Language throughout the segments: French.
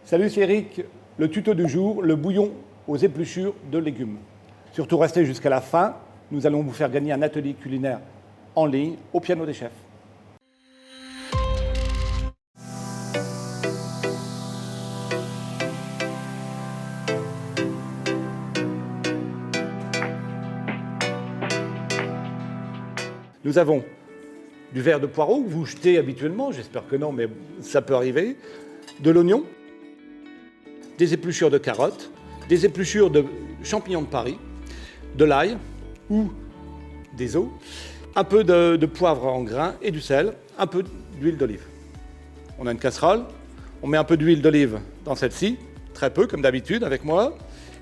Salut, c'est Eric. Le tuto du jour, le bouillon aux épluchures de légumes. Surtout restez jusqu'à la fin, nous allons vous faire gagner un atelier culinaire en ligne au piano des chefs. Nous avons du verre de poireau que vous jetez habituellement, j'espère que non, mais ça peut arriver, de l'oignon, des épluchures de carottes, des épluchures de champignons de Paris, de l'ail ou des os, un peu de poivre en grains et du sel, un peu d'huile d'olive. On a une casserole, on met un peu d'huile d'olive dans celle-ci, très peu comme d'habitude avec moi,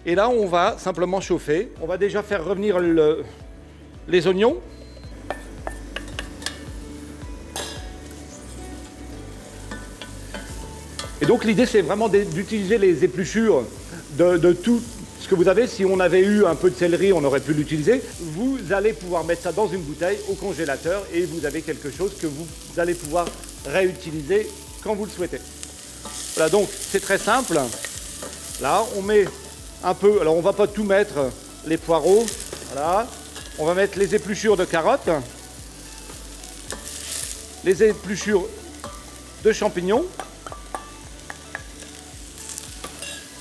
et là on va simplement chauffer. On va déjà faire revenir les oignons. Et donc l'idée c'est vraiment d'utiliser les épluchures de tout ce que vous avez. Si on avait eu un peu de céleri, on aurait pu l'utiliser. Vous allez pouvoir mettre ça dans une bouteille au congélateur et vous avez quelque chose que vous allez pouvoir réutiliser quand vous le souhaitez. Voilà, donc c'est très simple. Là, on met un peu, alors on ne va pas tout mettre, les poireaux, voilà. On va mettre les épluchures de carottes, les épluchures de champignons.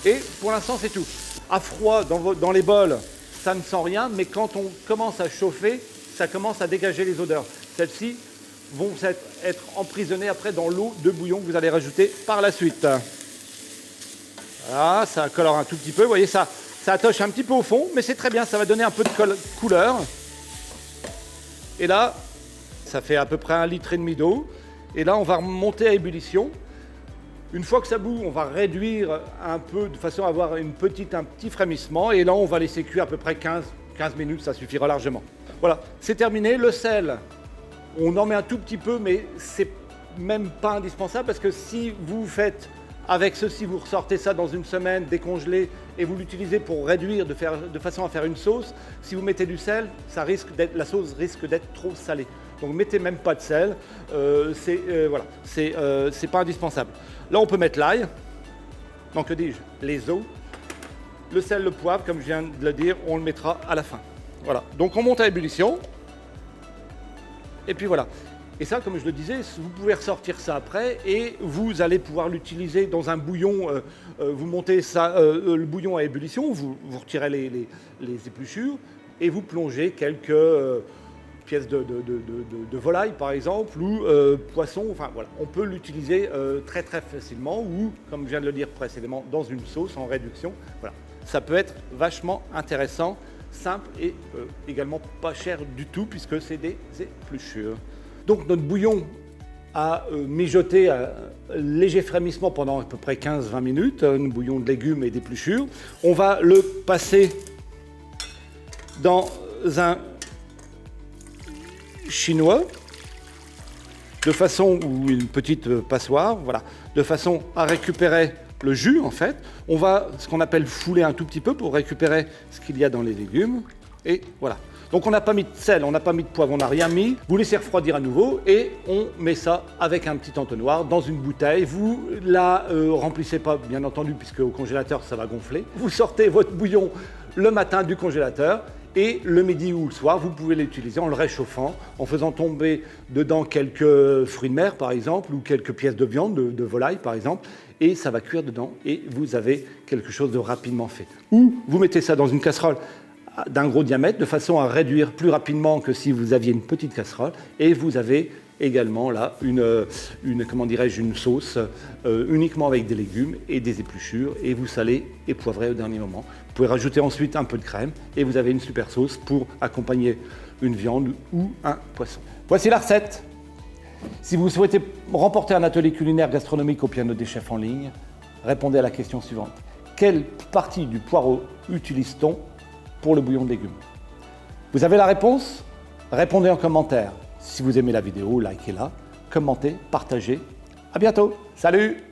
Et pour l'instant, c'est tout. À froid, dans les bols, ça ne sent rien, mais quand on commence à chauffer, ça commence à dégager les odeurs. Celles-ci vont être emprisonnées après dans l'eau de bouillon que vous allez rajouter par la suite. Voilà, ça colore un tout petit peu. Vous voyez, ça attache un petit peu au fond, mais c'est très bien, ça va donner un peu de couleur. Et là, ça fait à peu près 1,5 litre d'eau. Et là, on va remonter à ébullition. Une fois que ça bout, on va réduire un peu de façon à avoir un petit frémissement. Et là, on va laisser cuire à peu près 15 minutes, ça suffira largement. Voilà, c'est terminé. Le sel, on en met un tout petit peu, mais c'est même pas indispensable parce que si vous faites avec ceci, vous ressortez ça dans une semaine, décongelé, et vous l'utilisez pour réduire de façon à faire une sauce, si vous mettez du sel, la sauce risque d'être trop salée. Donc mettez même pas de sel, voilà, c'est pas indispensable. Là on peut mettre l'ail, donc que dis-je, les os, le sel, le poivre, comme je viens de le dire, on le mettra à la fin. Voilà, donc on monte à ébullition, et puis voilà. Et ça, comme je le disais, vous pouvez ressortir ça après et vous allez pouvoir l'utiliser dans un bouillon. Vous montez ça, le bouillon à ébullition, vous retirez les épluchures et vous plongez quelques pièces de volaille, par exemple, ou poisson. Enfin, voilà, on peut l'utiliser très très facilement ou, comme je viens de le dire précédemment, dans une sauce en réduction. Voilà, ça peut être vachement intéressant, simple et également pas cher du tout puisque c'est des épluchures. Donc notre bouillon a mijoté à léger frémissement pendant à peu près 15-20 minutes, un bouillon de légumes et d'épluchures. On va le passer dans un chinois, ou une petite passoire, voilà, de façon à récupérer le jus en fait. On va ce qu'on appelle fouler un tout petit peu pour récupérer ce qu'il y a dans les légumes. Et voilà. Donc on n'a pas mis de sel, on n'a pas mis de poivre, on n'a rien mis. Vous laissez refroidir à nouveau et on met ça avec un petit entonnoir dans une bouteille. Vous la remplissez pas, bien entendu, puisque au congélateur ça va gonfler. Vous sortez votre bouillon le matin du congélateur et le midi ou le soir, vous pouvez l'utiliser en le réchauffant, en faisant tomber dedans quelques fruits de mer par exemple ou quelques pièces de viande, de volaille par exemple, et ça va cuire dedans et vous avez quelque chose de rapidement fait. Ou vous mettez ça dans une casserole d'un gros diamètre, de façon à réduire plus rapidement que si vous aviez une petite casserole. Et vous avez également là une sauce uniquement avec des légumes et des épluchures. Et vous salez et poivrez au dernier moment. Vous pouvez rajouter ensuite un peu de crème et vous avez une super sauce pour accompagner une viande ou un poisson. Voici la recette. Si vous souhaitez remporter un atelier culinaire gastronomique au piano des chefs en ligne, répondez à la question suivante. Quelle partie du poireau utilise-t-on pour le bouillon de légumes? Vous avez la réponse? Répondez en commentaire. Si vous aimez la vidéo, likez-la, commentez, partagez. À bientôt. Salut!